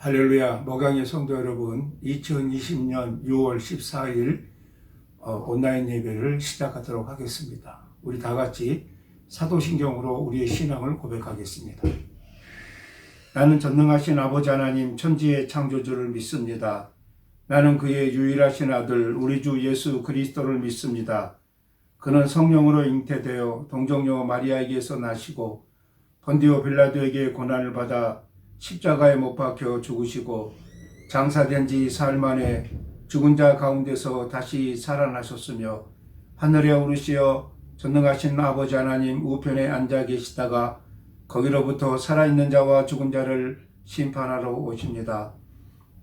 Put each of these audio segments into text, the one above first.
할렐루야. 목양의 성도 여러분, 2020년 6월 14일 온라인 예배를 시작하도록 하겠습니다. 우리 다 같이 사도신경으로 우리의 신앙을 고백하겠습니다. 나는 전능하신 아버지 하나님 천지의 창조주를 믿습니다. 나는 그의 유일하신 아들 우리 주 예수 그리스도를 믿습니다. 그는 성령으로 잉태되어 동정녀 마리아에게서 나시고 본디오 빌라도에게 고난을 받아 십자가에 못 박혀 죽으시고 장사된 지 사흘 만에 죽은 자 가운데서 다시 살아나셨으며 하늘에 오르시어 전능하신 아버지 하나님 우편에 앉아 계시다가 거기로부터 살아있는 자와 죽은 자를 심판하러 오십니다.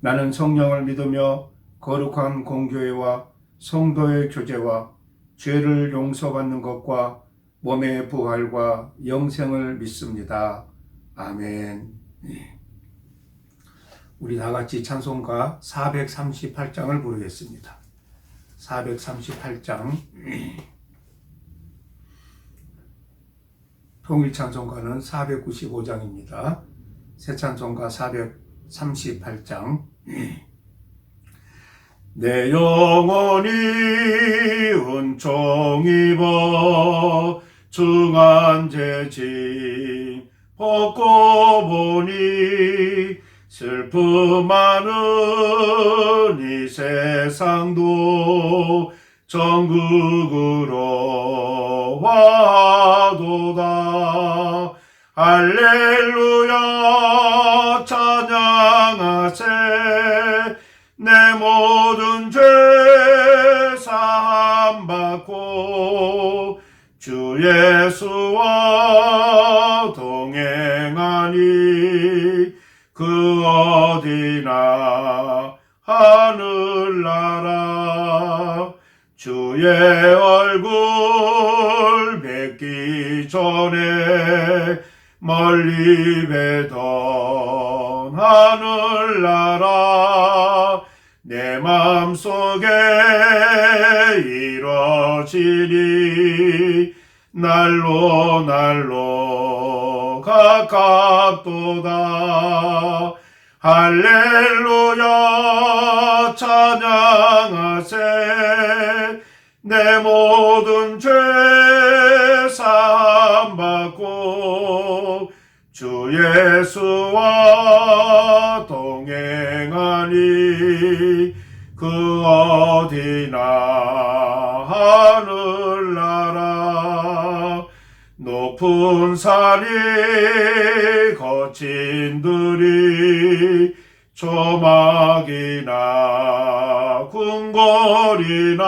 나는 성령을 믿으며 거룩한 공교회와 성도의 교제와 죄를 용서받는 것과 몸의 부활과 영생을 믿습니다. 아멘. 우리 다 같이 찬송가 438장을 부르겠습니다. 438장. 통일 찬송가는 495장입니다. 새 찬송가 438장. 내 영혼이 은총 입어 중한 죄짐 벗고 보니 슬픔 많은 이 세상도 천국으로 와도다. 할렐루야 찬양하세. 내 모든 죄 사함 받고 주 예수와 동행하니 그 어디나 하늘나라. 주의 얼굴 뵙기 전에 멀리 뵈던 하늘나라. 내 맘속에 이뤄지니 날로 날로 가깝도다. 할렐루야 찬양하세. 내 모든 죄 사함 받고 주 예수와 동행하니 그 어디나 하늘나라. 높은 산이 거친 들이 조막이나 궁궐이나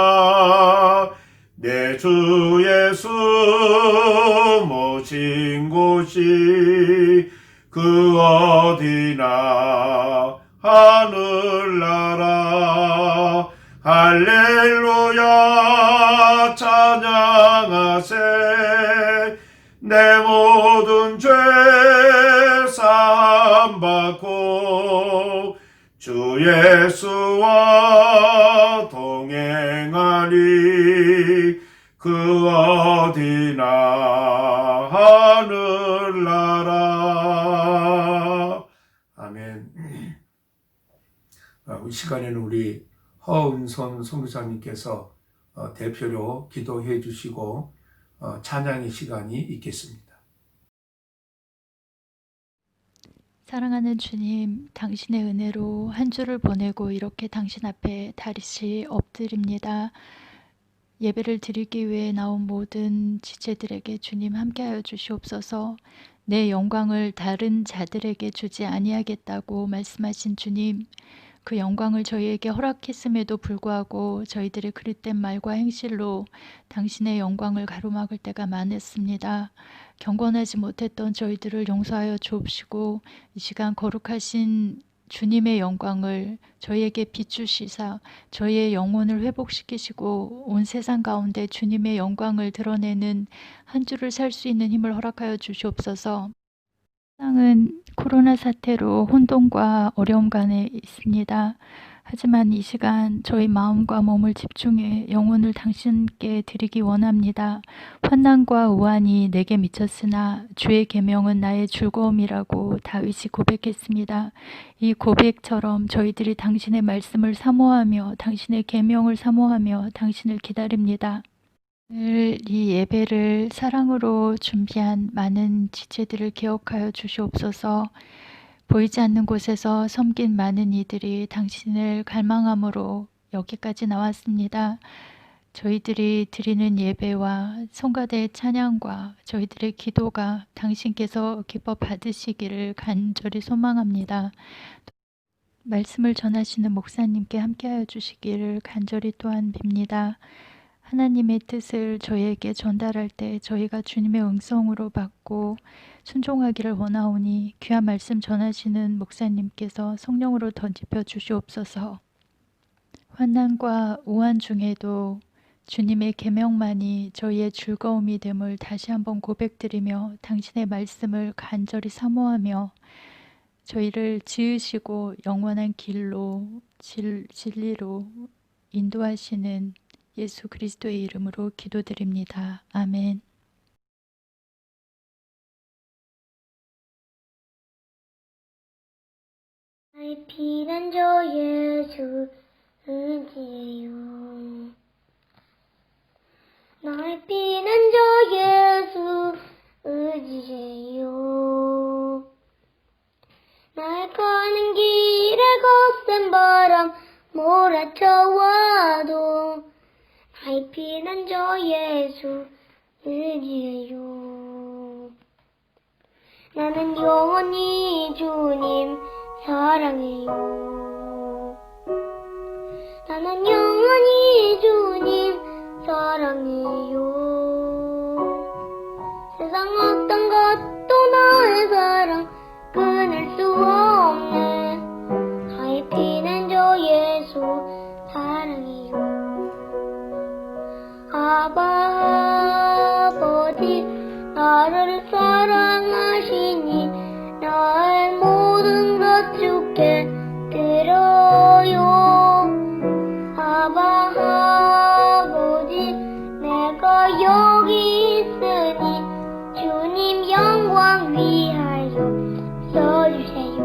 내 주 예수 모신 곳이 그 어디나 하늘나라. 할렐루야 찬양하세. 내 모든 죄 사함 받고 주 예수와 동행하니 그 어디나 하늘나라. 아멘. 이 시간에는 우리 허은선 선교사님께서 대표로 기도해 주시고 찬양의 시간이 있겠습니다. 사랑하는 주님, 당신의 은혜로 한 주를 보내고 이렇게 당신 앞에 다시 엎드립니다. 예배를 드리기 위해 나온 모든 지체들에게 주님 함께하여 주시옵소서. 내 영광을 다른 자들에게 주지 아니하겠다고 말씀하신 주님, 그 영광을 저희에게 허락했음에도 불구하고 저희들의 그릇된 말과 행실로 당신의 영광을 가로막을 때가 많았습니다. 경건하지 못했던 저희들을 용서하여 주옵시고 이 시간 거룩하신 주님의 영광을 저희에게 비추시사 저희의 영혼을 회복시키시고 온 세상 가운데 주님의 영광을 드러내는 한 주를 살 수 있는 힘을 허락하여 주시옵소서. 세상은 코로나 사태로 혼돈과 어려움 간에 있습니다. 하지만 이 시간 저희 마음과 몸을 집중해 영혼을 당신께 드리기 원합니다. 환난과 우환이 내게 미쳤으나 주의 계명은 나의 즐거움이라고 다윗이 고백했습니다. 이 고백처럼 저희들이 당신의 말씀을 사모하며 당신의 계명을 사모하며 당신을 기다립니다. 오늘 이 예배를 사랑으로 준비한 많은 지체들을 기억하여 주시옵소서. 보이지 않는 곳에서 섬긴 많은 이들이 당신을 갈망함으로 여기까지 나왔습니다. 저희들이 드리는 예배와 성가대의 찬양과 저희들의 기도가 당신께서 기뻐 받으시기를 간절히 소망합니다. 말씀을 전하시는 목사님께 함께하여 주시기를 간절히 또한 빕니다. 하나님의 뜻을 저희에게 전달할 때 저희가 주님의 음성으로 받고 순종하기를 원하오니 귀한 말씀 전하시는 목사님께서 성령으로 던집혀 주시옵소서. 환난과 우환 중에도 주님의 계명만이 저희의 즐거움이 됨을 다시 한번 고백드리며 당신의 말씀을 간절히 사모하며 저희를 지으시고 영원한 길로 진리로 인도하시는 예수 그리스도의 이름으로 기도드립니다. 아멘. 나의 피난 저 예수 의지해요. 나의 피난 저 예수 의지해요. 날 가는 길에 거센 바람 몰아쳐와도 나의 피난 저 예수 의지해요. 나는 영원히 주님 사랑해요. 나는 영원히 주님 사랑해요. 세상 어떤 것도 나의 사랑 끊을 수 없네. 나의 피는 저 예수 사랑해요. 아버지 나를 사랑하시니 나의 모든 것 주께 들어요. 아버지 내가 여기 있으니 주님 영광 위하여 써주세요.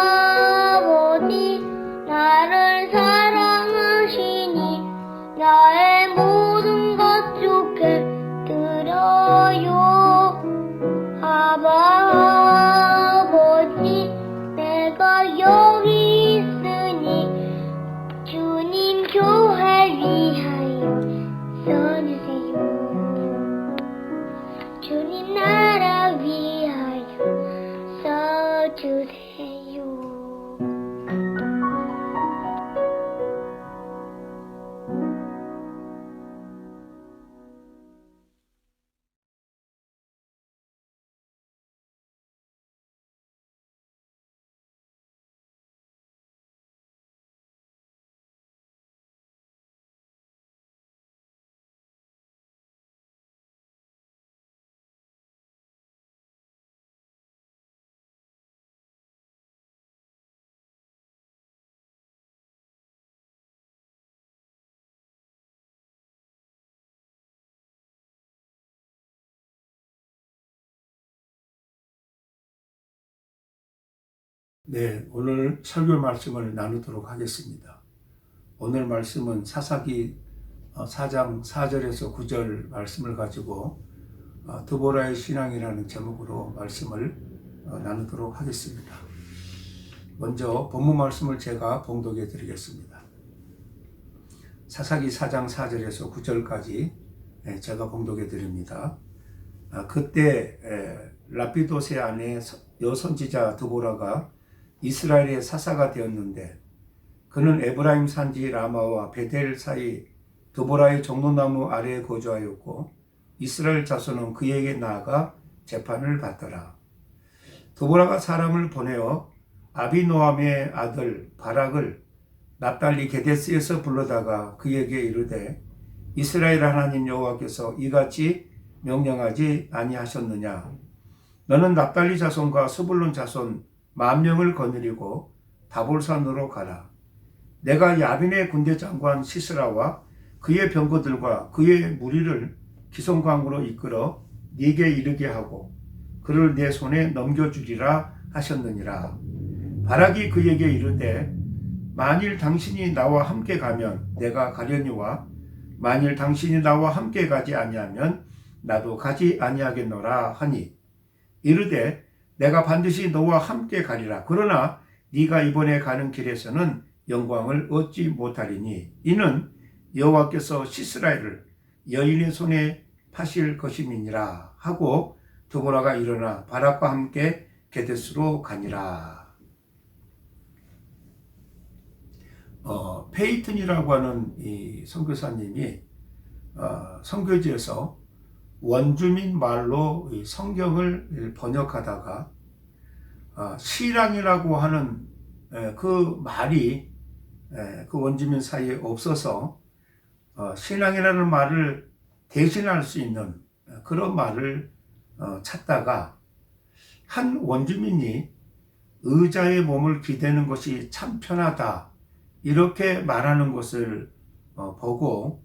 아버지 나를 사랑하시니 나의 모든 것 주께 들어요. 아버지 내가 여기 있으니 주님 교회 위하여 써주세요. 주님 나라 위하여 써주세요. 네, 오늘 설교 말씀을 나누도록 하겠습니다. 오늘 말씀은 사사기 4장 4절에서 9절 말씀을 가지고 드보라의 신앙이라는 제목으로 말씀을 나누도록 하겠습니다. 먼저 본문 말씀을 제가 봉독해 드리겠습니다. 사사기 4장 4절에서 9절까지 제가 봉독해 드립니다. 그때 라피도세 아내 여선지자 드보라가 이스라엘의 사사가 되었는데 그는 에브라임 산지 라마와 베델 사이 드보라의 종로나무 아래에 거주하였고 이스라엘 자손은 그에게 나아가 재판을 받더라. 드보라가 사람을 보내어 아비노함의 아들 바락을 납달리 게데스에서 불러다가 그에게 이르되 이스라엘 하나님 여호와께서 이같이 명령하지 아니하셨느냐. 너는 납달리 자손과 스불론 자손 10,000명을 거느리고 다볼산으로 가라. 내가 야빈의 군대 장관 시스라와 그의 병거들과 그의 무리를 기송강으로 이끌어 네게 이르게 하고 그를 내 손에 넘겨주리라 하셨느니라. 바락이 그에게 이르되 만일 당신이 나와 함께 가면 내가 가려니와 만일 당신이 나와 함께 가지 아니하면 나도 가지 아니하겠노라 하니 이르되 내가 반드시 너와 함께 가리라. 그러나 네가 이번에 가는 길에서는 영광을 얻지 못하리니 이는 여호와께서 시스라를 여인의 손에 파실 것임이니라 하고 드보라가 일어나 바락과 함께 게데스로 가니라. 페이튼이라고 하는 이 선교사님이 선교지에서 원주민 말로 이 성경을 번역하다가 신앙이라고 하는 그 말이 그 원주민 사이에 없어서 신앙이라는 말을 대신할 수 있는 그런 말을 찾다가 한 원주민이 의자에 몸을 기대는 것이 참 편하다 이렇게 말하는 것을 보고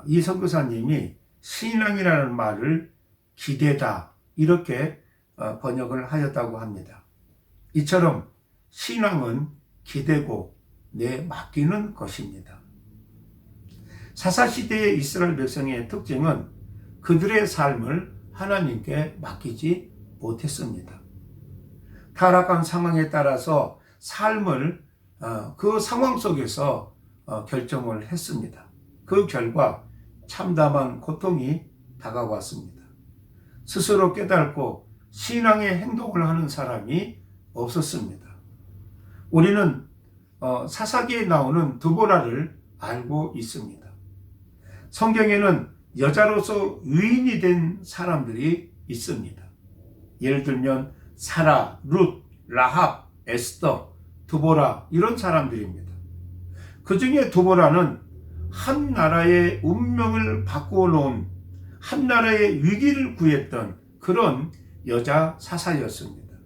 이 선교사님이 신앙이라는 말을 기대다 이렇게 번역을 하였다고 합니다. 이처럼 신앙은 기대고 맡기는 것입니다. 사사시대의 이스라엘 백성의 특징은 그들의 삶을 하나님께 맡기지 못했습니다. 타락한 상황에 따라서 삶을 그 상황 속에서 결정을 했습니다. 그 결과 참담한 고통이 다가왔습니다. 스스로 깨닫고 신앙의 행동을 하는 사람이 없었습니다. 우리는 사사기에 나오는 드보라를 알고 있습니다. 성경에는 여자로서 위인이 된 사람들이 있습니다. 예를 들면 사라, 룻, 라합, 에스더, 드보라 이런 사람들입니다. 그 중에 드보라는 한 나라의 운명을 바꾸어 놓은 한 나라의 위기를 구했던 그런 여자 사사였습니다.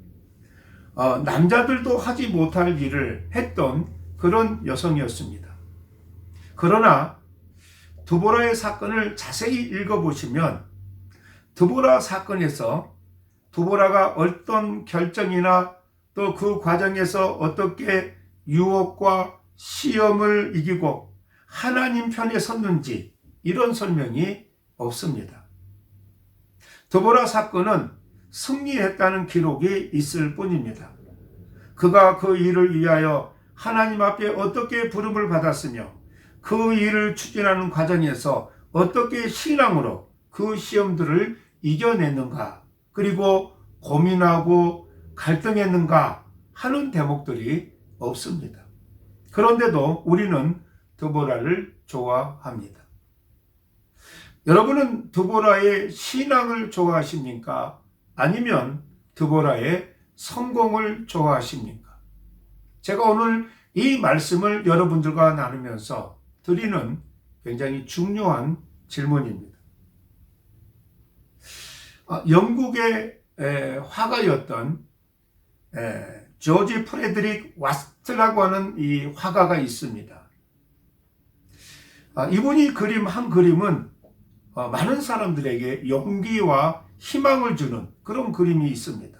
남자들도 하지 못할 일을 했던 그런 여성이었습니다. 그러나 드보라의 사건을 자세히 읽어보시면 드보라 사건에서 드보라가 어떤 결정이나 또 그 과정에서 어떻게 유혹과 시험을 이기고 하나님 편에 섰는지 이런 설명이 없습니다. 드보라 사건은 승리했다는 기록이 있을 뿐입니다. 그가 그 일을 위하여 하나님 앞에 어떻게 부름을 받았으며 그 일을 추진하는 과정에서 어떻게 신앙으로 그 시험들을 이겨냈는가 그리고 고민하고 갈등했는가 하는 대목들이 없습니다. 그런데도 우리는 드보라를 좋아합니다. 여러분은 드보라의 신앙을 좋아하십니까? 아니면 드보라의 성공을 좋아하십니까? 제가 오늘 이 말씀을 여러분들과 나누면서 드리는 굉장히 중요한 질문입니다. 영국의 화가였던 조지 프레드릭 와스트라고 하는 이 화가가 있습니다. 이분이 그림 한 그림은 많은 사람들에게 용기와 희망을 주는 그런 그림이 있습니다.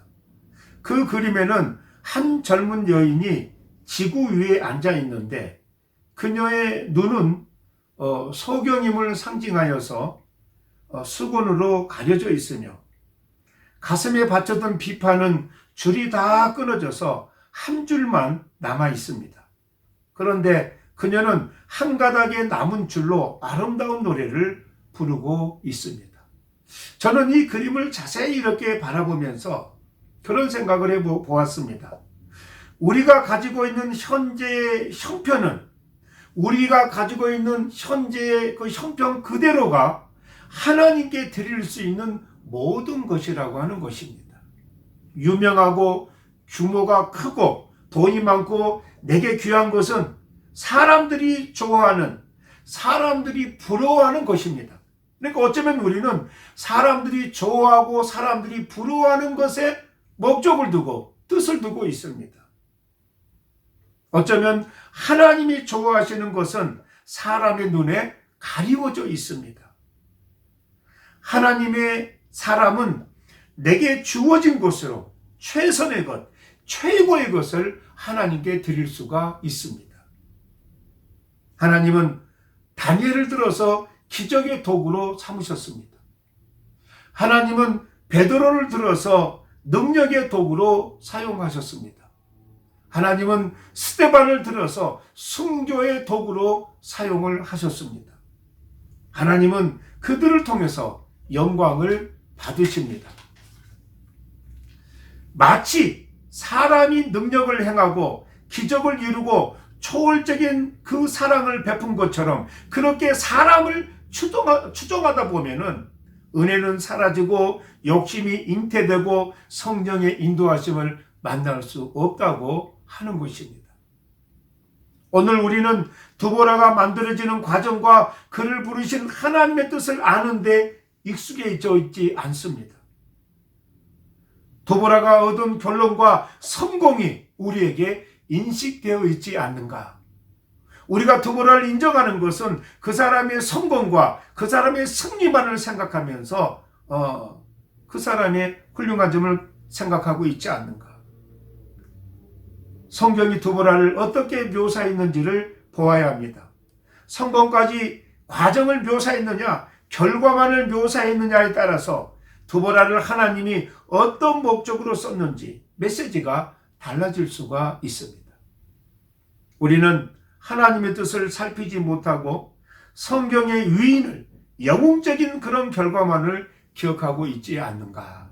그 그림에는 한 젊은 여인이 지구 위에 앉아 있는데 그녀의 눈은 소경임을 상징하여서 수건으로 가려져 있으며 가슴에 받쳤던 비판은 줄이 다 끊어져서 한 줄만 남아 있습니다. 그런데 그녀는 한 가닥의 남은 줄로 아름다운 노래를 부르고 있습니다. 저는 이 그림을 자세히 이렇게 바라보면서 그런 생각을 해보았습니다. 우리가 가지고 있는 현재의 형편은 우리가 가지고 있는 현재의 그 형편 그대로가 하나님께 드릴 수 있는 모든 것이라고 하는 것입니다. 유명하고 규모가 크고 돈이 많고 내게 귀한 것은 사람들이 좋아하는, 사람들이 부러워하는 것입니다. 그러니까 어쩌면 우리는 사람들이 좋아하고 사람들이 부러워하는 것에 목적을 두고 뜻을 두고 있습니다. 어쩌면 하나님이 좋아하시는 것은 사람의 눈에 가리워져 있습니다. 하나님의 사람은 내게 주어진 것으로 최선의 것, 최고의 것을 하나님께 드릴 수가 있습니다. 하나님은 다니엘을 들어서 기적의 도구로 삼으셨습니다. 하나님은 베드로를 들어서 능력의 도구로 사용하셨습니다. 하나님은 스데반을 들어서 순교의 도구로 사용을 하셨습니다. 하나님은 그들을 통해서 영광을 받으십니다. 마치 사람이 능력을 행하고 기적을 이루고 초월적인 그 사랑을 베푼 것처럼 그렇게 사람을 추종하다 보면은 은혜는 사라지고 욕심이 잉태되고 성령의 인도하심을 만날 수 없다고 하는 것입니다. 오늘 우리는 두보라가 만들어지는 과정과 그를 부르신 하나님의 뜻을 아는데 익숙해져 있지 않습니다. 두보라가 얻은 결론과 성공이 우리에게 인식되어 있지 않는가? 우리가 두보라를 인정하는 것은 그 사람의 성공과 그 사람의 승리만을 생각하면서 그 사람의 훌륭한 점을 생각하고 있지 않는가? 성경이 두보라를 어떻게 묘사했는지를 보아야 합니다. 성공까지 과정을 묘사했느냐, 결과만을 묘사했느냐에 따라서 두보라를 하나님이 어떤 목적으로 썼는지 메시지가 달라질 수가 있습니다. 우리는 하나님의 뜻을 살피지 못하고 성경의 위인을, 영웅적인 그런 결과만을 기억하고 있지 않는가?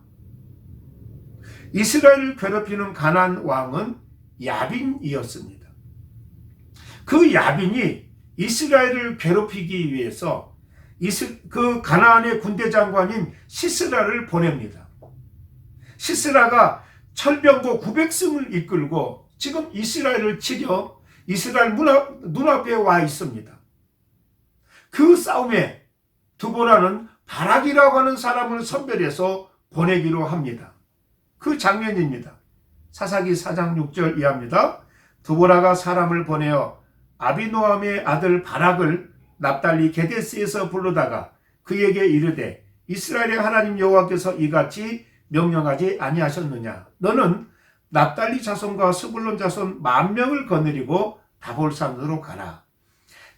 이스라엘을 괴롭히는 가나안 왕은 야빈이었습니다. 그 야빈이 이스라엘을 괴롭히기 위해서 그 가나안의 군대 장관인 시스라를 보냅니다. 시스라가 철병거 900승을 이끌고 지금 이스라엘을 치려 이스라엘 눈앞에 와 있습니다. 그 싸움에 두보라는 바락이라고 하는 사람을 선별해서 보내기로 합니다. 그 장면입니다. 사사기 4장 6절 이하입니다. 두보라가 사람을 보내어 아비노함의 아들 바락을 납달리 게데스에서 부르다가 그에게 이르되 이스라엘의 하나님 여호와께서 이같이 명령하지 아니하셨느냐? 너는 납달리 자손과 스불론 자손 10,000명을 거느리고 다볼산으로 가라.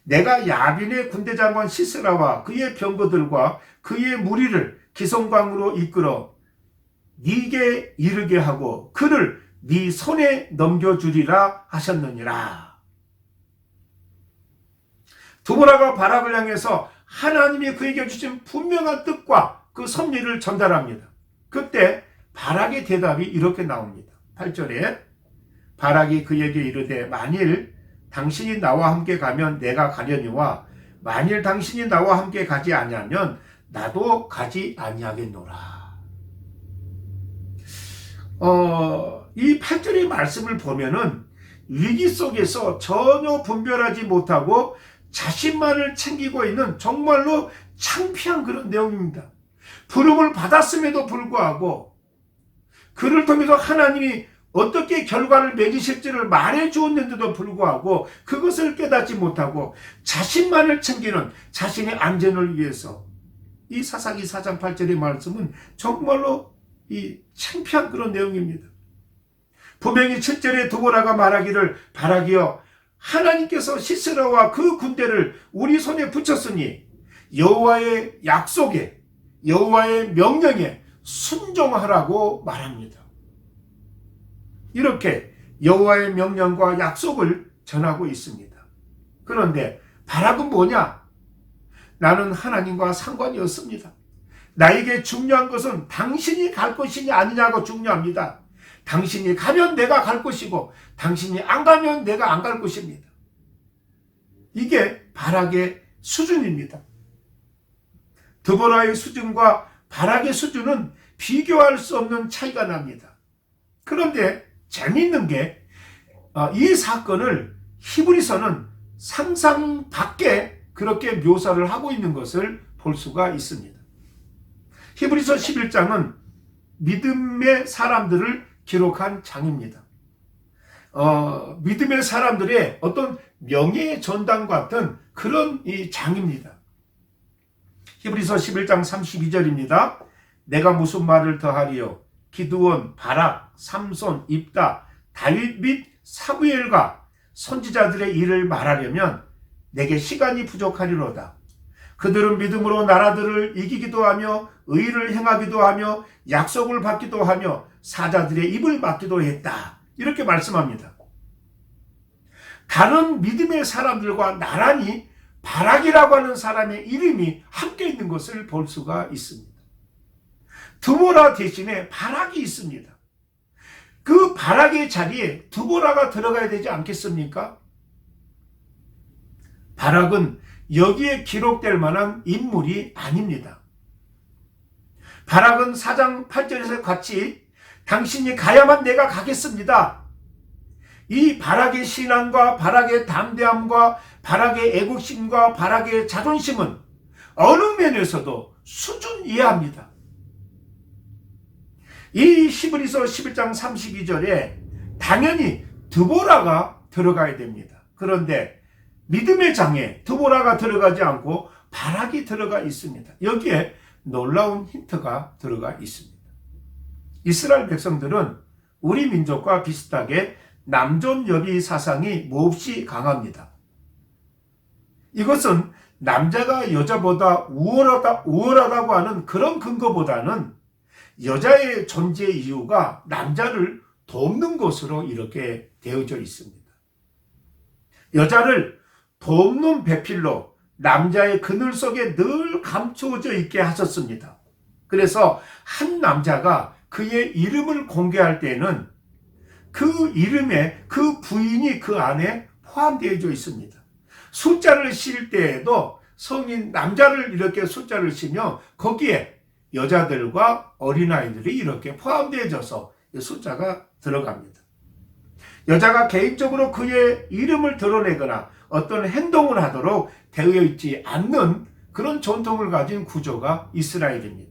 내가 야빈의 군대 장관 시스라와 그의 병거들과 그의 무리를 기송강으로 이끌어 네게 이르게 하고 그를 네 손에 넘겨주리라 하셨느니라. 두보라가 바락을 향해서 하나님이 그에게 주신 분명한 뜻과 그 섭리를 전달합니다. 그때 바락의 대답이 이렇게 나옵니다. 8절에 바락이 그에게 이르되 만일 당신이 나와 함께 가면 내가 가려니와 만일 당신이 나와 함께 가지 아니하면 나도 가지 아니하겠노라. 이 8절의 말씀을 보면은 위기 속에서 전혀 분별하지 못하고 자신만을 챙기고 있는 정말로 창피한 그런 내용입니다. 부름을 받았음에도 불구하고 그를 통해서 하나님이 어떻게 결과를 맺으실지를 말해 주었는데도 불구하고 그것을 깨닫지 못하고 자신만을 챙기는 자신의 안전을 위해서 이 사사기 4장 8절의 말씀은 정말로 이 창피한 그런 내용입니다. 분명히 7절에 두보라가 말하기를 바락이여 하나님께서 시스라와 그 군대를 우리 손에 붙였으니 여호와의 약속에 여호와의 명령에 순종하라고 말합니다. 이렇게 여호와의 명령과 약속을 전하고 있습니다. 그런데 바락은 뭐냐? 나는 하나님과 상관이 없습니다. 나에게 중요한 것은 당신이 갈 것이냐 아니냐가 중요합니다. 당신이 가면 내가 갈 것이고 당신이 안 가면 내가 안 갈 것입니다. 이게 바락의 수준입니다. 드보라의 수준과 바락의 수준은 비교할 수 없는 차이가 납니다. 그런데 재미있는 게 이 사건을 히브리서는 상상 밖에 그렇게 묘사를 하고 있는 것을 볼 수가 있습니다. 히브리서 11장은 믿음의 사람들을 기록한 장입니다. 믿음의 사람들의 어떤 명예의 전당 같은 그런 이 장입니다. 히브리서 11장 32절입니다. 내가 무슨 말을 더하리요? 기드온, 바락, 삼손, 입다, 다윗 및 사무엘과 선지자들의 일을 말하려면 내게 시간이 부족하리로다. 그들은 믿음으로 나라들을 이기기도 하며 의를 행하기도 하며 약속을 받기도 하며 사자들의 입을 막기도 했다. 이렇게 말씀합니다. 다른 믿음의 사람들과 나란히 바락이라고 하는 사람의 이름이 함께 있는 것을 볼 수가 있습니다. 드보라 대신에 바락이 있습니다. 그 바락의 자리에 드보라가 들어가야 되지 않겠습니까? 바락은 여기에 기록될 만한 인물이 아닙니다. 바락은 4장 8절에서 같이 당신이 가야만 내가 가겠습니다. 이 바락의 신앙과 바락의 담대함과 바락의 애국심과 바락의 자존심은 어느 면에서도 수준 이하입니다. 이 히브리서 11장 32절에 당연히 드보라가 들어가야 됩니다. 그런데 믿음의 장에 드보라가 들어가지 않고 바락이 들어가 있습니다. 여기에 놀라운 힌트가 들어가 있습니다. 이스라엘 백성들은 우리 민족과 비슷하게 남존여비 사상이 몹시 강합니다. 이것은 남자가 여자보다 우월하다고 하는 그런 근거보다는 여자의 존재 이유가 남자를 돕는 것으로 이렇게 되어져 있습니다. 여자를 돕는 배필로 남자의 그늘 속에 늘 감추어져 있게 하셨습니다. 그래서 한 남자가 그의 이름을 공개할 때에는 그 이름에 그 부인이 그 안에 포함되어져 있습니다. 숫자를 실 때에도 성인 남자를 이렇게 숫자를 치며 거기에 여자들과 어린아이들이 이렇게 포함되어져서 숫자가 들어갑니다. 여자가 개인적으로 그의 이름을 드러내거나 어떤 행동을 하도록 되어 있지 않는 그런 전통을 가진 구조가 이스라엘입니다.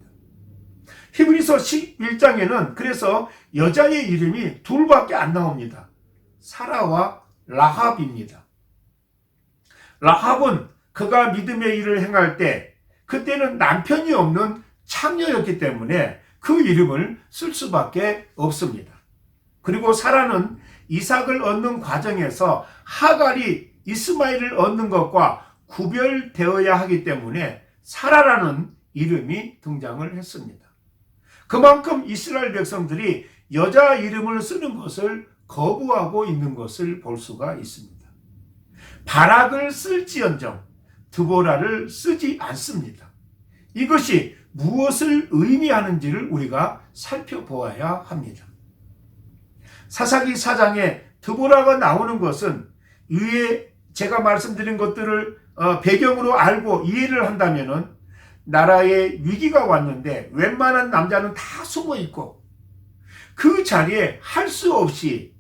히브리서 11장에는 그래서 여자의 이름이 둘밖에 안 나옵니다. 사라와 라합입니다. 라합은 그가 믿음의 일을 행할 때 그때는 남편이 없는 창녀였기 때문에 그 이름을 쓸 수밖에 없습니다. 그리고 사라는 이삭을 얻는 과정에서 하갈이 이스마엘을 얻는 것과 구별되어야 하기 때문에 사라라는 이름이 등장을 했습니다. 그만큼 이스라엘 백성들이 여자 이름을 쓰는 것을 거부하고 있는 것을 볼 수가 있습니다. 바락을 쓸지언정 드보라를 쓰지 않습니다. 이것이 무엇을 의미하는지를 우리가 살펴보아야 합니다. 사사기 4장에 드보라가 나오는 것은 위에 제가 말씀드린 것들을 배경으로 알고 이해를 한다면은 나라에 위기가 왔는데 웬만한 남자는 다 숨어 있고 그 자리에 할 수 없이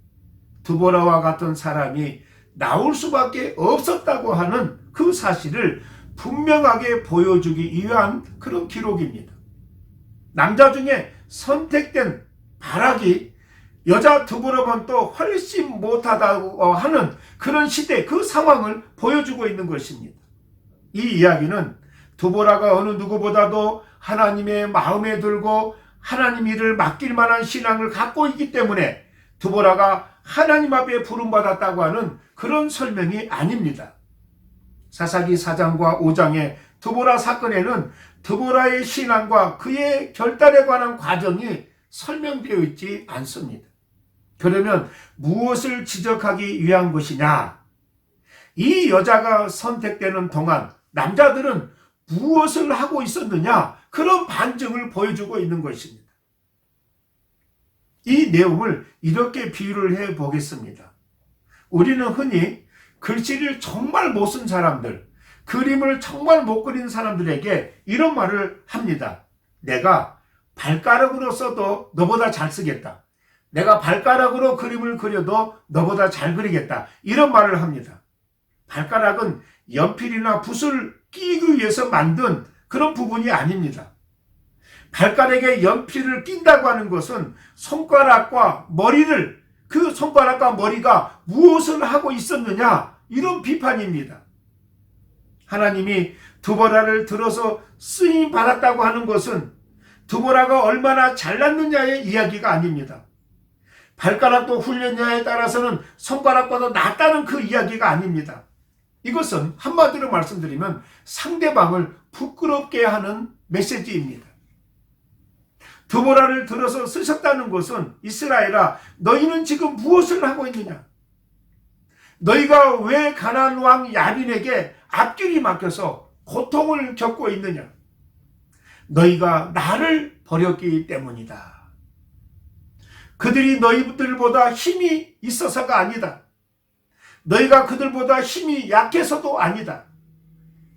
드보라와 같은 사람이 나올 수밖에 없었다고 하는 그 사실을 분명하게 보여주기 위한 그런 기록입니다. 남자 중에 선택된 바락이 여자 드보라보다 또 훨씬 못하다고 하는 그런 시대, 그 상황을 보여주고 있는 것입니다. 이 이야기는 드보라가 어느 누구보다도 하나님의 마음에 들고 하나님 일을 맡길 만한 신앙을 갖고 있기 때문에 드보라가 하나님 앞에 부름받았다고 하는 그런 설명이 아닙니다. 사사기 4장과 5장의 드보라 사건에는 드보라의 신앙과 그의 결단에 관한 과정이 설명되어 있지 않습니다. 그러면 무엇을 지적하기 위한 것이냐? 이 여자가 선택되는 동안 남자들은 무엇을 하고 있었느냐? 그런 반증을 보여주고 있는 것입니다. 이 내용을 이렇게 비유를 해 보겠습니다. 우리는 흔히 글씨를 정말 못 쓴 사람들, 그림을 정말 못 그린 사람들에게 이런 말을 합니다. 내가 발가락으로 써도 너보다 잘 쓰겠다. 내가 발가락으로 그림을 그려도 너보다 잘 그리겠다. 이런 말을 합니다. 발가락은 연필이나 붓을 끼기 위해서 만든 그런 부분이 아닙니다. 발가락에 연필을 낀다고 하는 것은 손가락과 머리를, 그 손가락과 머리가 무엇을 하고 있었느냐, 이런 비판입니다. 하나님이 드보라를 들어서 쓰임 받았다고 하는 것은 드보라가 얼마나 잘났느냐의 이야기가 아닙니다. 발가락도 훈련냐에 따라서는 손가락보다 낫다는 그 이야기가 아닙니다. 이것은 한마디로 말씀드리면 상대방을 부끄럽게 하는 메시지입니다. 드보라를 들어서 쓰셨다는 것은 이스라엘아, 너희는 지금 무엇을 하고 있느냐? 너희가 왜 가나안 왕 야빈에게 앞길이 막혀서 고통을 겪고 있느냐? 너희가 나를 버렸기 때문이다. 그들이 너희들보다 힘이 있어서가 아니다. 너희가 그들보다 힘이 약해서도 아니다.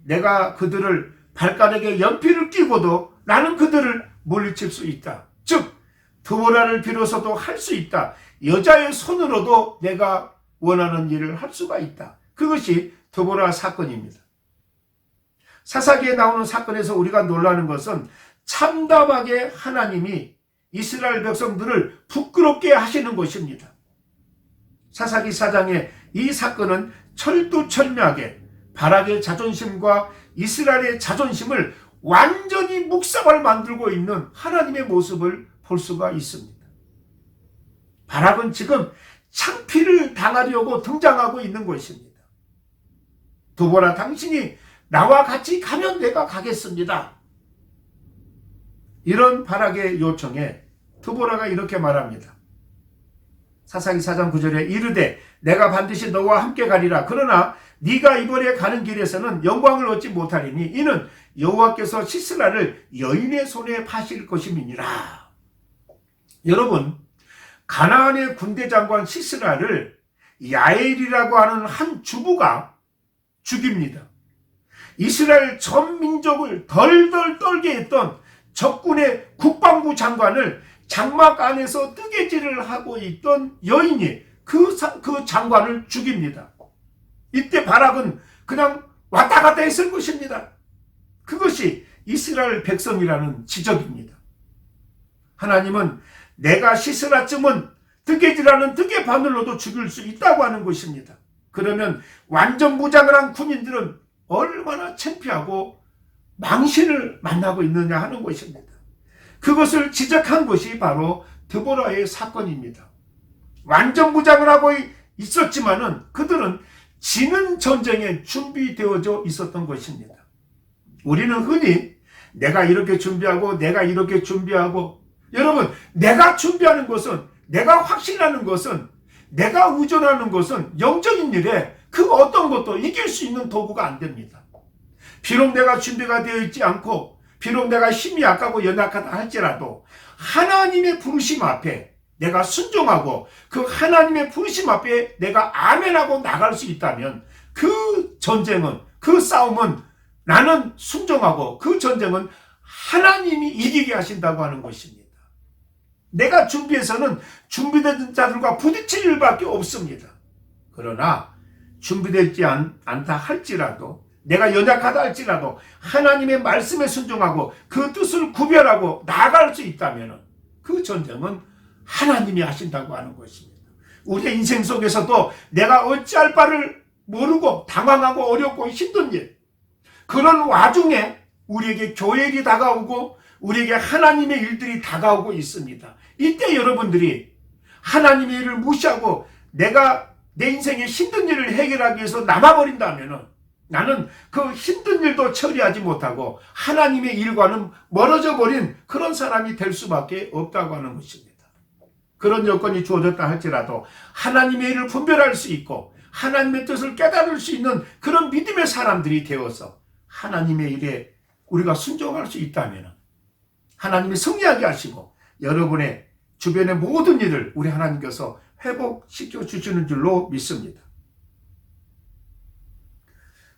내가 그들을 발가락에 연필을 끼고도 나는 그들을 물리칠 수 있다. 즉 드보라를 비로소도 할 수 있다. 여자의 손으로도 내가 원하는 일을 할 수가 있다. 그것이 드보라 사건입니다. 사사기에 나오는 사건에서 우리가 놀라는 것은 참담하게 하나님이 이스라엘 백성들을 부끄럽게 하시는 것입니다. 사사기 4장의 이 사건은 철두철미하게 바락의 자존심과 이스라엘의 자존심을 완전히 묵사발 만들고 있는 하나님의 모습을 볼 수가 있습니다. 바락은 지금 창피를 당하려고 등장하고 있는 것입니다. 드보라, 당신이 나와 같이 가면 내가 가겠습니다. 이런 바락의 요청에 드보라가 이렇게 말합니다. 사사기 4장 9절에 이르되 내가 반드시 너와 함께 가리라. 그러나 네가 이번에 가는 길에서는 영광을 얻지 못하리니 이는 여호와께서 시스라를 여인의 손에 파실 것임이니라. 여러분, 가나안의 군대 장관 시스라를 야엘이라고 하는 한 주부가 죽입니다. 이스라엘 전 민족을 덜덜 떨게 했던 적군의 국방부 장관을 장막 안에서 뜨개질을 하고 있던 여인이 그 장관을 죽입니다. 이때 바락은 그냥 왔다 갔다 했을 것입니다. 그것이 이스라엘 백성이라는 지적입니다. 하나님은 내가 시스라쯤은 뜨개질하는 뜨개 바늘로도 죽일 수 있다고 하는 것입니다. 그러면 완전 무장을 한 군인들은 얼마나 창피하고 망신을 만나고 있느냐 하는 것입니다. 그것을 지적한 것이 바로 드보라의 사건입니다. 완전 무장을 하고 있었지만은 그들은 지는 전쟁에 준비되어져 있었던 것입니다. 우리는 흔히 내가 이렇게 준비하고 내가 이렇게 준비하고, 여러분, 내가 준비하는 것은, 내가 확신하는 것은, 내가 의존하는 것은 영적인 일에 그 어떤 것도 이길 수 있는 도구가 안 됩니다. 비록 내가 준비가 되어 있지 않고 비록 내가 힘이 약하고 연약하다 할지라도 하나님의 부르심 앞에 내가 순종하고 그 하나님의 부르심 앞에 내가 아멘하고 나갈 수 있다면 그 전쟁은, 그 싸움은 나는 순종하고 그 전쟁은 하나님이 이기게 하신다고 하는 것입니다. 내가 준비해서는 준비된 자들과 부딪힐 일밖에 없습니다. 그러나 준비되지 않다 할지라도, 내가 연약하다 할지라도 하나님의 말씀에 순종하고 그 뜻을 구별하고 나아갈 수 있다면 그 전쟁은 하나님이 하신다고 하는 것입니다. 우리의 인생 속에서도 내가 어찌할 바를 모르고 당황하고 어렵고 힘든 일, 그런 와중에 우리에게 교회일이 다가오고 우리에게 하나님의 일들이 다가오고 있습니다. 이때 여러분들이 하나님의 일을 무시하고 내가 내 인생의 힘든 일을 해결하기 위해서 남아버린다면 나는 그 힘든 일도 처리하지 못하고 하나님의 일과는 멀어져 버린 그런 사람이 될 수밖에 없다고 하는 것입니다. 그런 여건이 주어졌다 할지라도 하나님의 일을 분별할 수 있고 하나님의 뜻을 깨달을 수 있는 그런 믿음의 사람들이 되어서 하나님의 일에 우리가 순종할 수 있다면 하나님이 승리하게 하시고 여러분의 주변의 모든 일을 우리 하나님께서 회복시켜 주시는 줄로 믿습니다.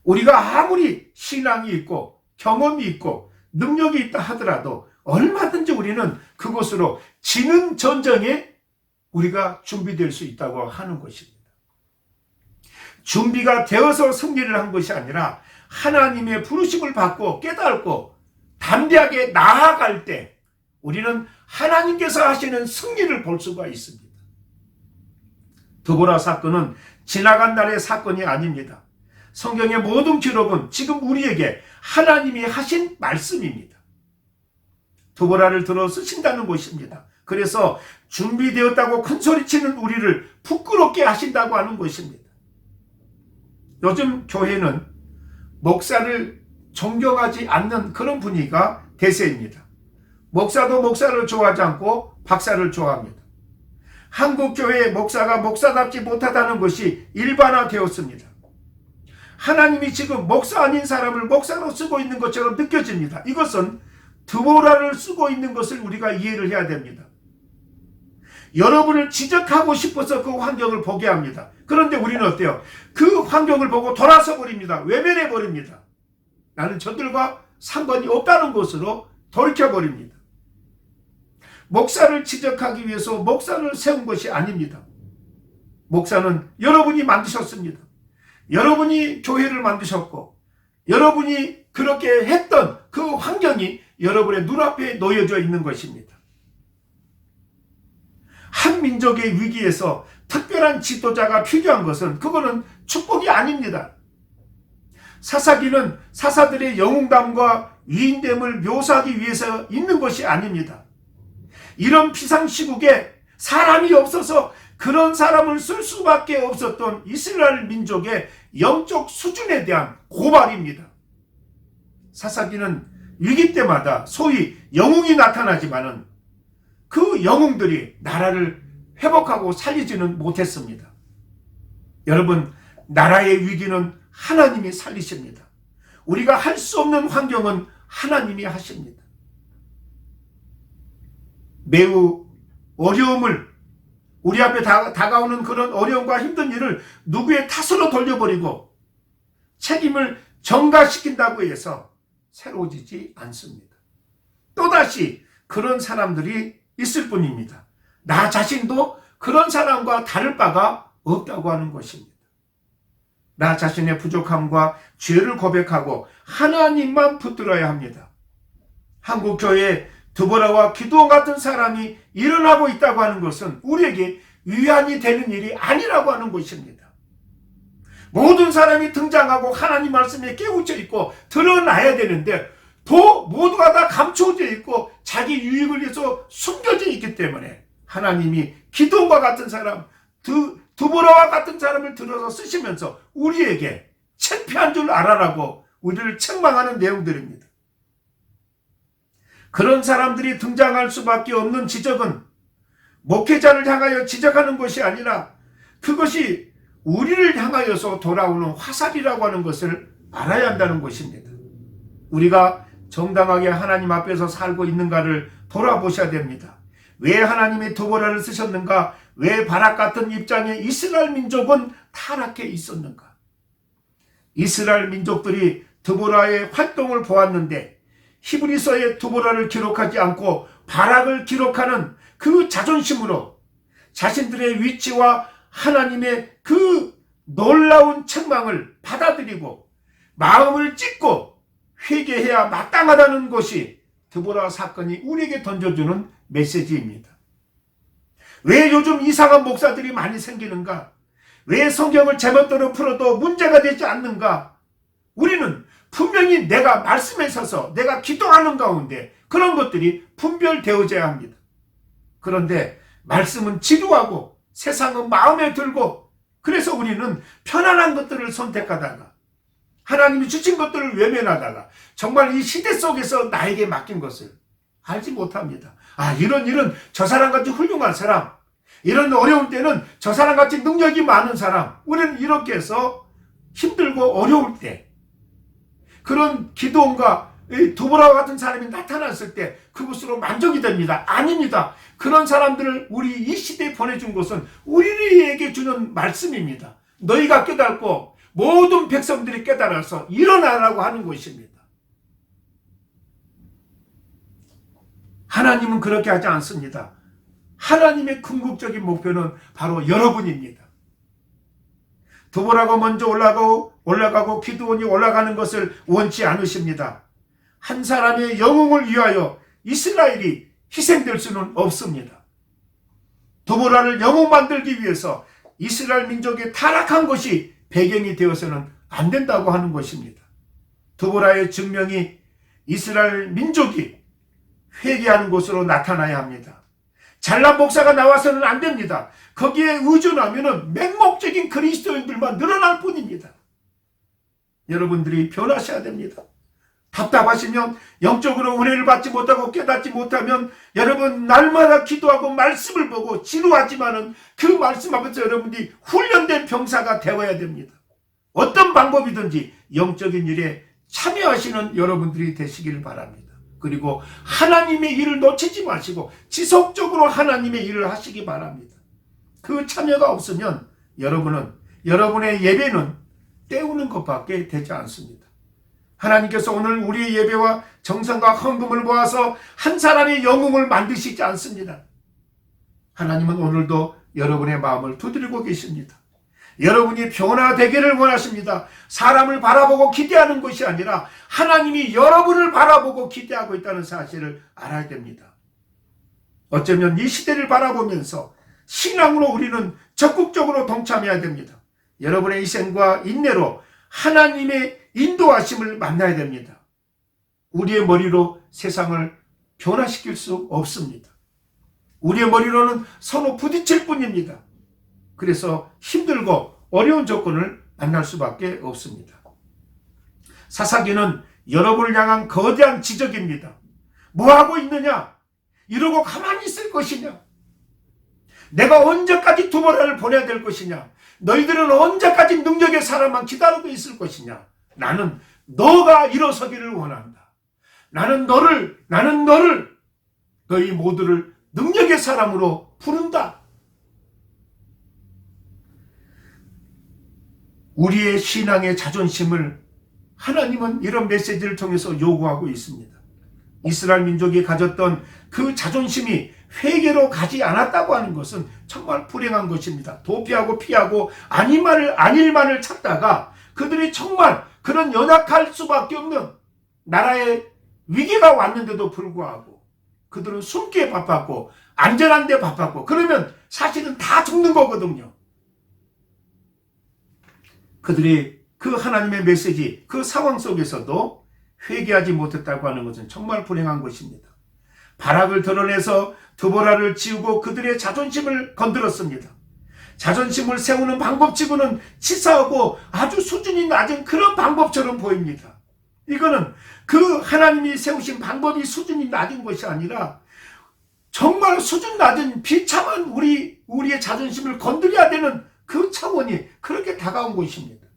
우리가 아무리 신앙이 있고 경험이 있고 능력이 있다 하더라도 얼마든지 우리는 그것으로 지는 전쟁에 우리가 준비될 수 있다고 하는 것입니다. 준비가 되어서 승리를 한 것이 아니라 하나님의 부르심을 받고 깨닫고 담대하게 나아갈 때 우리는 하나님께서 하시는 승리를 볼 수가 있습니다. 드보라 사건은 지나간 날의 사건이 아닙니다. 성경의 모든 기록은 지금 우리에게 하나님이 하신 말씀입니다. 드보라를 들어 쓰신다는 것입니다. 그래서 준비되었다고 큰소리치는 우리를 부끄럽게 하신다고 하는 것입니다. 요즘 교회는 목사를 존경하지 않는 그런 분위기가 대세입니다. 목사도 목사를 좋아하지 않고 박사를 좋아합니다. 한국 교회의 목사가 목사답지 못하다는 것이 일반화되었습니다. 하나님이 지금 목사 아닌 사람을 목사로 쓰고 있는 것처럼 느껴집니다. 이것은 드보라를 쓰고 있는 것을 우리가 이해를 해야 됩니다. 여러분을 지적하고 싶어서 그 환경을 보게 합니다. 그런데 우리는 어때요? 그 환경을 보고 돌아서 버립니다. 외면해 버립니다. 나는 저들과 상관이 없다는 것으로 돌이켜 버립니다. 목사를 지적하기 위해서 목사를 세운 것이 아닙니다. 목사는 여러분이 만드셨습니다. 여러분이 교회를 만드셨고 여러분이 그렇게 했던 그 환경이 여러분의 눈앞에 놓여져 있는 것입니다. 한 민족의 위기에서 특별한 지도자가 필요한 것은 그거는 축복이 아닙니다. 사사기는 사사들의 영웅담과 위인됨을 묘사하기 위해서 있는 것이 아닙니다. 이런 비상시국에 사람이 없어서 그런 사람을 쓸 수밖에 없었던 이스라엘 민족의 영적 수준에 대한 고발입니다. 사사기는 위기 때마다 소위 영웅이 나타나지만은 그 영웅들이 나라를 회복하고 살리지는 못했습니다. 여러분, 나라의 위기는 하나님이 살리십니다. 우리가 할 수 없는 환경은 하나님이 하십니다. 매우 어려움을 우리 앞에 다가오는 그런 어려움과 힘든 일을 누구의 탓으로 돌려버리고 책임을 전가시킨다고 해서 새로워지지 않습니다. 또다시 그런 사람들이 있을 뿐입니다. 나 자신도 그런 사람과 다를 바가 없다고 하는 것입니다. 나 자신의 부족함과 죄를 고백하고 하나님만 붙들어야 합니다. 한국 교회에 드보라와 기드온 같은 사람이 일어나고 있다고 하는 것은 우리에게 위안이 되는 일이 아니라고 하는 것입니다. 모든 사람이 등장하고 하나님 말씀에 깨우쳐 있고 드러나야 되는데 또 모두가 다 감춰져 있고 자기 유익을 위해서 숨겨져 있기 때문에 하나님이 기드온과 같은 사람, 드보라와 같은 사람을 들어서 쓰시면서 우리에게 창피한 줄 알아라고 우리를 책망하는 내용들입니다. 그런 사람들이 등장할 수밖에 없는 지적은 목회자를 향하여 지적하는 것이 아니라 그것이 우리를 향하여서 돌아오는 화살이라고 하는 것을 알아야 한다는 것입니다. 우리가 정당하게 하나님 앞에서 살고 있는가를 돌아보셔야 됩니다. 왜 하나님이 드보라를 쓰셨는가? 왜 바락 같은 입장의 이스라엘 민족은 타락해 있었는가? 이스라엘 민족들이 드보라의 활동을 보았는데 히브리서에 드보라를 기록하지 않고 바락을 기록하는 그 자존심으로 자신들의 위치와 하나님의 그 놀라운 책망을 받아들이고 마음을 찢고 회개해야 마땅하다는 것이 드보라 사건이 우리에게 던져주는 메시지입니다. 왜 요즘 이상한 목사들이 많이 생기는가? 왜 성경을 제멋대로 풀어도 문제가 되지 않는가? 우리는 분명히 내가 말씀에 서서 내가 기도하는 가운데 그런 것들이 분별되어져야 합니다. 그런데 말씀은 지루하고 세상은 마음에 들고 그래서 우리는 편안한 것들을 선택하다가 하나님이 주신 것들을 외면하다가 정말 이 시대 속에서 나에게 맡긴 것을 알지 못합니다. 이런 일은 저 사람같이 훌륭한 사람, 이런 어려운 때는 저 사람같이 능력이 많은 사람, 우리는 이렇게 해서 힘들고 어려울 때 그런 기드온과 드보라와 같은 사람이 나타났을 때 그것으로 만족이 됩니다. 아닙니다. 그런 사람들을 우리 이 시대에 보내준 것은 우리에게 주는 말씀입니다. 너희가 깨닫고 모든 백성들이 깨달아서 일어나라고 하는 것입니다. 하나님은 그렇게 하지 않습니다. 하나님의 궁극적인 목표는 바로 여러분입니다. 드보라가 먼저 올라가고 기드온이 올라가는 것을 원치 않으십니다. 한 사람의 영웅을 위하여 이스라엘이 희생될 수는 없습니다. 드보라를 영웅 만들기 위해서 이스라엘 민족이 타락한 것이 배경이 되어서는 안 된다고 하는 것입니다. 드보라의 증명이 이스라엘 민족이 회개하는 것으로 나타나야 합니다. 잘난 목사가 나와서는 안 됩니다. 거기에 의존하면 맹목적인 그리스도인들만 늘어날 뿐입니다. 여러분들이 변하셔야 됩니다. 답답하시면, 영적으로 은혜를 받지 못하고 깨닫지 못하면 여러분 날마다 기도하고 말씀을 보고 지루하지만은 그 말씀 앞에서 여러분들이 훈련된 병사가 되어야 됩니다. 어떤 방법이든지 영적인 일에 참여하시는 여러분들이 되시길 바랍니다. 그리고 하나님의 일을 놓치지 마시고 지속적으로 하나님의 일을 하시기 바랍니다. 그 참여가 없으면 여러분은, 여러분의 예배는 때우는 것밖에 되지 않습니다. 하나님께서 오늘 우리의 예배와 정성과 헌금을 모아서 한 사람의 영웅을 만드시지 않습니다. 하나님은 오늘도 여러분의 마음을 두드리고 계십니다. 여러분이 변화되기를 원하십니다. 사람을 바라보고 기대하는 것이 아니라 하나님이 여러분을 바라보고 기대하고 있다는 사실을 알아야 됩니다. 어쩌면 이 시대를 바라보면서 신앙으로 우리는 적극적으로 동참해야 됩니다. 여러분의 희생과 인내로 하나님의 인도하심을 만나야 됩니다. 우리의 머리로 세상을 변화시킬 수 없습니다. 우리의 머리로는 서로 부딪힐 뿐입니다. 그래서 힘들고 어려운 조건을 만날 수밖에 없습니다. 사사기는 여러분을 향한 거대한 지적입니다. 뭐하고 있느냐? 이러고 가만히 있을 것이냐? 내가 언제까지 두보라를 보내야 될 것이냐? 너희들은 언제까지 능력의 사람만 기다리고 있을 것이냐? 나는 너가 일어서기를 원한다. 나는 너를 너희 모두를 능력의 사람으로 부른다. 우리의 신앙의 자존심을 하나님은 이런 메시지를 통해서 요구하고 있습니다. 이스라엘 민족이 가졌던 그 자존심이 회개로 가지 않았다고 하는 것은 정말 불행한 것입니다. 도피하고 피하고 아닐만을 찾다가 그들이 정말 그런 연약할 수밖에 없는 나라의 위기가 왔는데도 불구하고 그들은 숨기에 바빴고 안전한 데 바빴고 그러면 사실은 다 죽는 거거든요. 그들이 그 하나님의 메시지, 그 상황 속에서도 회개하지 못했다고 하는 것은 정말 불행한 것입니다. 발악을 드러내서 드보라를 지우고 그들의 자존심을 건드렸습니다. 자존심을 세우는 방법치고는 치사하고 아주 수준이 낮은 그런 방법처럼 보입니다. 이거는 그 하나님이 세우신 방법이 수준이 낮은 것이 아니라 정말 수준 낮은 비참한 우리의 자존심을 건드려야 되는 그 차원이 그렇게 다가온 것입니다.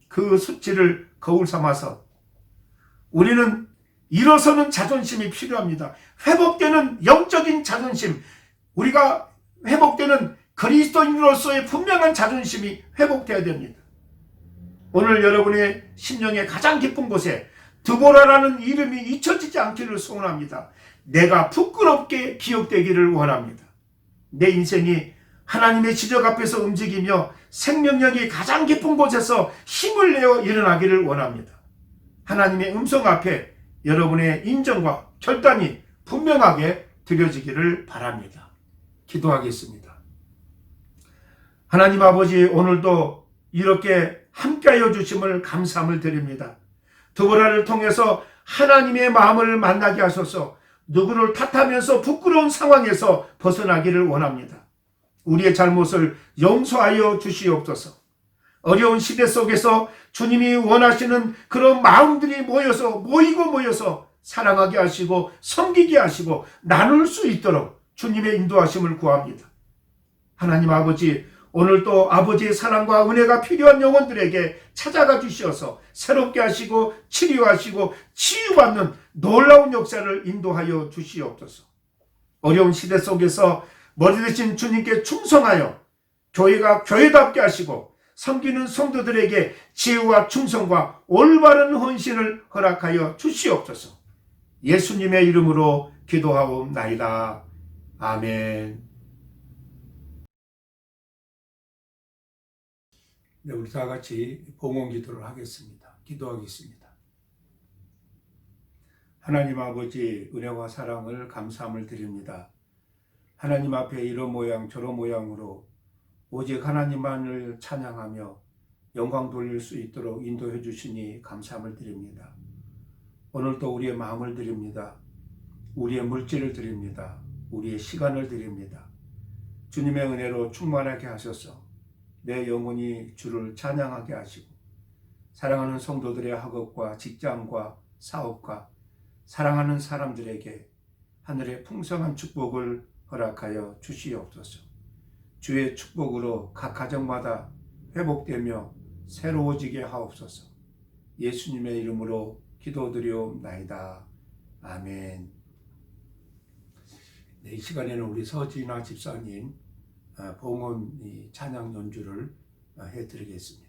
그 수치를 거울 삼아서 우리는 일어서는 자존심이 필요합니다. 회복되는 영적인 자존심, 우리가 회복되는 그리스도인으로서의 분명한 자존심이 회복되어야 됩니다. 오늘 여러분의 심령의 가장 깊은 곳에 드보라라는 이름이 잊혀지지 않기를 소원합니다. 내가 부끄럽게 기억되기를 원합니다. 내 인생이 하나님의 지적 앞에서 움직이며 생명력이 가장 깊은 곳에서 힘을 내어 일어나기를 원합니다. 하나님의 음성 앞에 여러분의 인정과 결단이 분명하게 드려지기를 바랍니다. 기도하겠습니다. 하나님 아버지, 오늘도 이렇게 함께하여 주심을 감사함을 드립니다. 드보라를 통해서 하나님의 마음을 만나게 하소서. 누구를 탓하면서 부끄러운 상황에서 벗어나기를 원합니다. 우리의 잘못을 용서하여 주시옵소서. 어려운 시대 속에서 주님이 원하시는 그런 마음들이 모여서 사랑하게 하시고 섬기게 하시고 나눌 수 있도록 주님의 인도하심을 구합니다. 하나님 아버지, 오늘도 아버지의 사랑과 은혜가 필요한 영혼들에게 찾아가 주셔서 새롭게 하시고 치료하시고 치유받는 놀라운 역사를 인도하여 주시옵소서. 어려운 시대 속에서 머리 대신 주님께 충성하여 교회가 교회답게 하시고 섬기는 성도들에게 지혜와 충성과 올바른 헌신을 허락하여 주시옵소서. 예수님의 이름으로 기도하옵나이다. 아멘. 네, 우리 다 같이 봉헌 기도를 하겠습니다. 기도하겠습니다. 하나님 아버지 은혜와 사랑을 감사함을 드립니다. 하나님 앞에 이런 모양 저런 모양으로 오직 하나님만을 찬양하며 영광 돌릴 수 있도록 인도해 주시니 감사함을 드립니다. 오늘도 우리의 마음을 드립니다. 우리의 물질을 드립니다. 우리의 시간을 드립니다. 주님의 은혜로 충만하게 하셔서 내 영혼이 주를 찬양하게 하시고 사랑하는 성도들의 학업과 직장과 사업과 사랑하는 사람들에게 하늘의 풍성한 축복을 허락하여 주시옵소서. 주의 축복으로 각 가정마다 회복되며 새로워지게 하옵소서. 예수님의 이름으로 기도드리옵나이다. 아멘. 네, 이 시간에는 우리 서진아 집사님 봉헌 찬양 연주를 해드리겠습니다.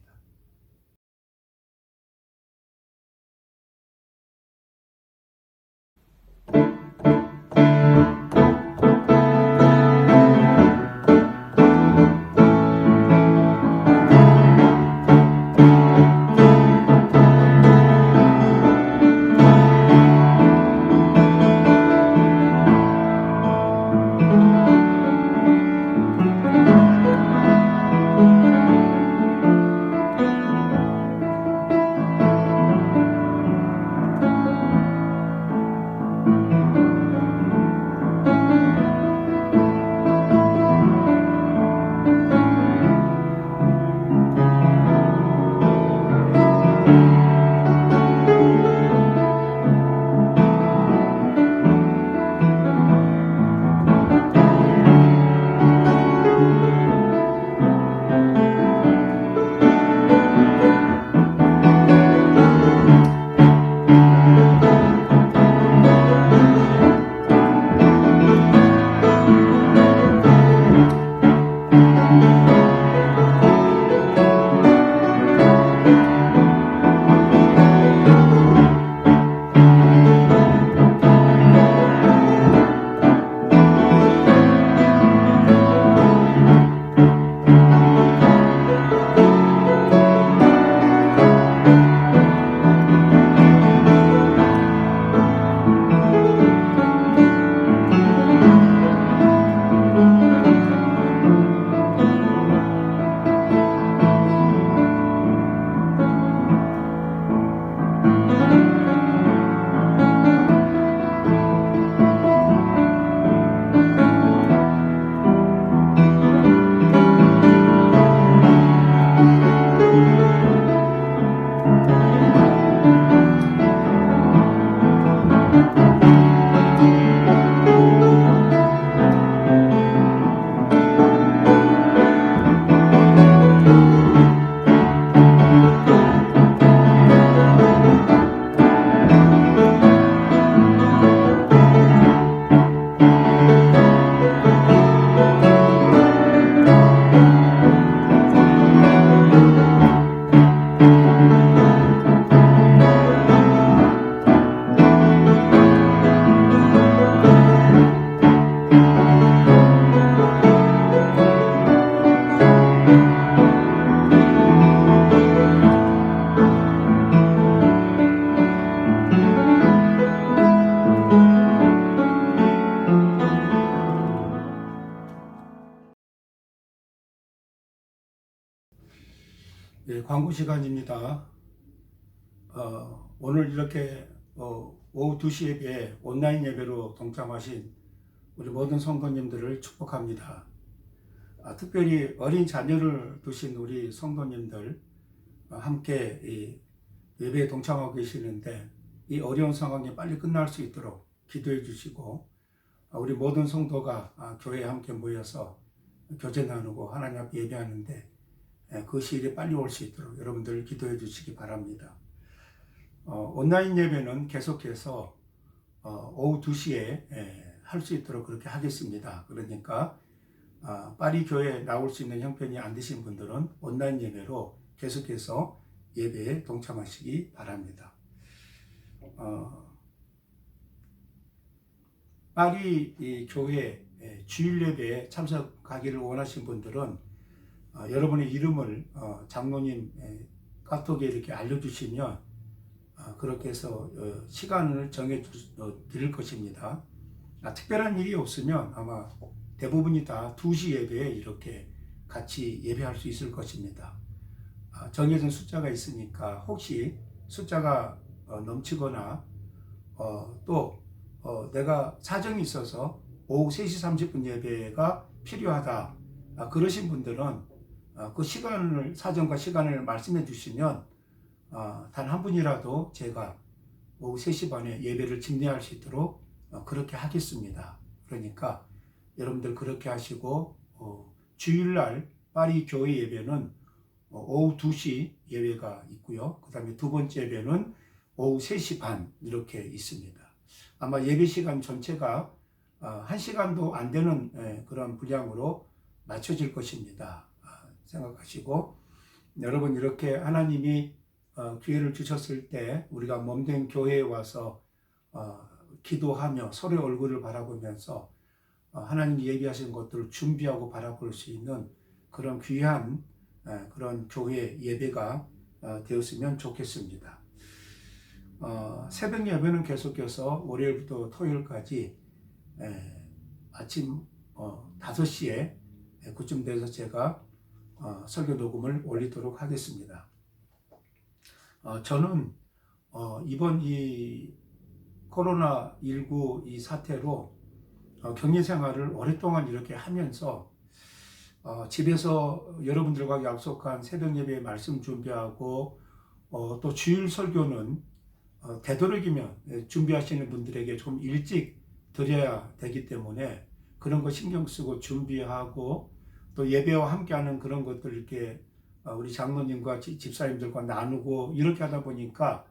네, 광고 시간입니다. 오늘 이렇게 오후 2시 예배에 온라인 예배로 동참하신 우리 모든 성도님들을 축복합니다. 특별히 어린 자녀를 두신 우리 성도님들 함께 이 예배에 동참하고 계시는데 이 어려운 상황이 빨리 끝날 수 있도록 기도해 주시고 우리 모든 성도가 교회에 함께 모여서 교제 나누고 하나님 앞에 예배하는데 그 시일이 빨리 올 수 있도록 여러분들 기도해 주시기 바랍니다. 온라인 예배는 계속해서 오후 2시에 할 수 있도록 그렇게 하겠습니다. 그러니까 파리 교회에 나올 수 있는 형편이 안 되신 분들은 온라인 예배로 계속해서 예배에 동참하시기 바랍니다. 파리 교회 주일 예배에 참석하기를 원하신 분들은 여러분의 이름을 장로님 카톡에 이렇게 알려주시면 그렇게 해서 시간을 정해 드릴 것입니다. 특별한 일이 없으면 아마 대부분이 다 2시 예배에 이렇게 같이 예배할 수 있을 것입니다. 정해진 숫자가 있으니까 혹시 숫자가 넘치거나 또 내가 사정이 있어서 오후 3시 30분 예배가 필요하다 그러신 분들은 그 시간을 사정과 시간을 말씀해 주시면 단 한 분이라도 제가 오후 3시 반에 예배를 집례할 수 있도록 그렇게 하겠습니다. 그러니까 여러분들 그렇게 하시고 주일날 파리 교회 예배는 오후 2시 예배가 있고요. 그 다음에 두 번째 예배는 오후 3시 반 이렇게 있습니다. 아마 예배 시간 전체가 1시간도 안 되는 그런 분량으로 맞춰질 것입니다. 생각하시고 여러분 이렇게 하나님이 기회를 주셨을 때 우리가 몸된 교회에 와서 기도하며 서로의 얼굴을 바라보면서 하나님이 얘기하신 것들을 준비하고 바라볼 수 있는 그런 귀한 그런 교회 예배가 되었으면 좋겠습니다. 새벽 예배는 계속해서 월요일부터 토요일까지 아침 5시에 그쯤 돼서 제가 설교 녹음을 올리도록 하겠습니다. 저는 이번 이 코로나19 이 사태로 격리 생활을 오랫동안 이렇게 하면서 집에서 여러분들과 약속한 새벽 예배 말씀 준비하고 또 주일 설교는 되도록이면 준비하시는 분들에게 좀 일찍 드려야 되기 때문에 그런 거 신경 쓰고 준비하고 또 예배와 함께하는 그런 것들 이렇게 우리 장로님과 집사님들과 나누고 이렇게 하다 보니까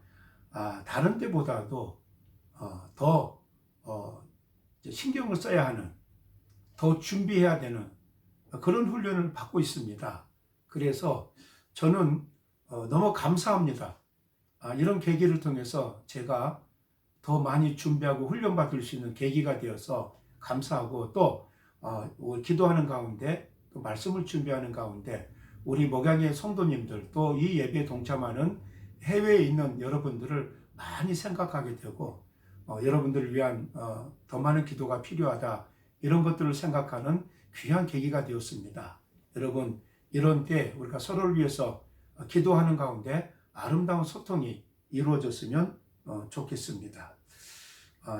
다른 때보다도 더 신경을 써야 하는, 더 준비해야 되는 그런 훈련을 받고 있습니다. 그래서 저는 너무 감사합니다. 이런 계기를 통해서 제가 더 많이 준비하고 훈련받을 수 있는 계기가 되어서 감사하고 또 기도하는 가운데 또 말씀을 준비하는 가운데 우리 목양의 성도님들 또 이 예배에 동참하는 해외에 있는 여러분들을 많이 생각하게 되고 여러분들을 위한 더 많은 기도가 필요하다 이런 것들을 생각하는 귀한 계기가 되었습니다. 여러분 이런 때 우리가 서로를 위해서 기도하는 가운데 아름다운 소통이 이루어졌으면 좋겠습니다.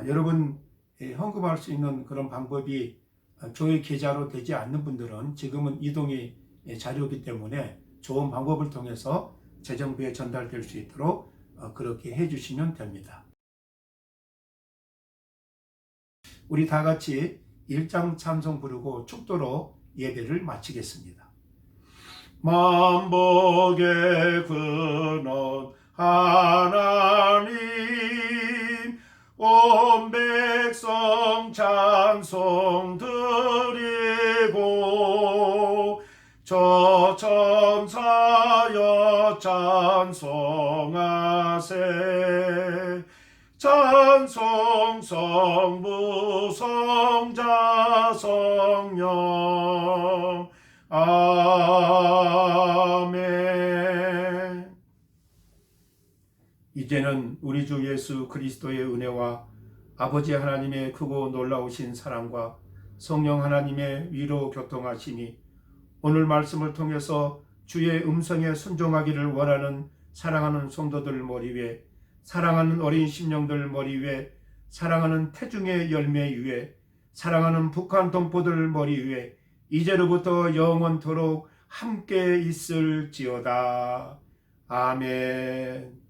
여러분 헌금할 수 있는 그런 방법이 교회 계좌로 되지 않는 분들은 지금은 이동이 자료이기 때문에 좋은 방법을 통해서 재정부에 전달될 수 있도록 그렇게 해주시면 됩니다. 우리 다 같이 일장 찬송 부르고 축도로 예배를 마치겠습니다. 만복의 근원 하나님 온 백성 찬송 드리고 저 천사여 찬송하세 찬송 성부 성자 성령 아멘. 이제는 우리 주 예수 그리스도의 은혜와 아버지 하나님의 크고 놀라우신 사랑과 성령 하나님의 위로 교통하심이 오늘 말씀을 통해서 주의 음성에 순종하기를 원하는 사랑하는 성도들 머리 위에, 사랑하는 어린 심령들 머리 위에, 사랑하는 태중의 열매 위에, 사랑하는 북한 동포들 머리 위에 이제로부터 영원토록 함께 있을지어다. 아멘.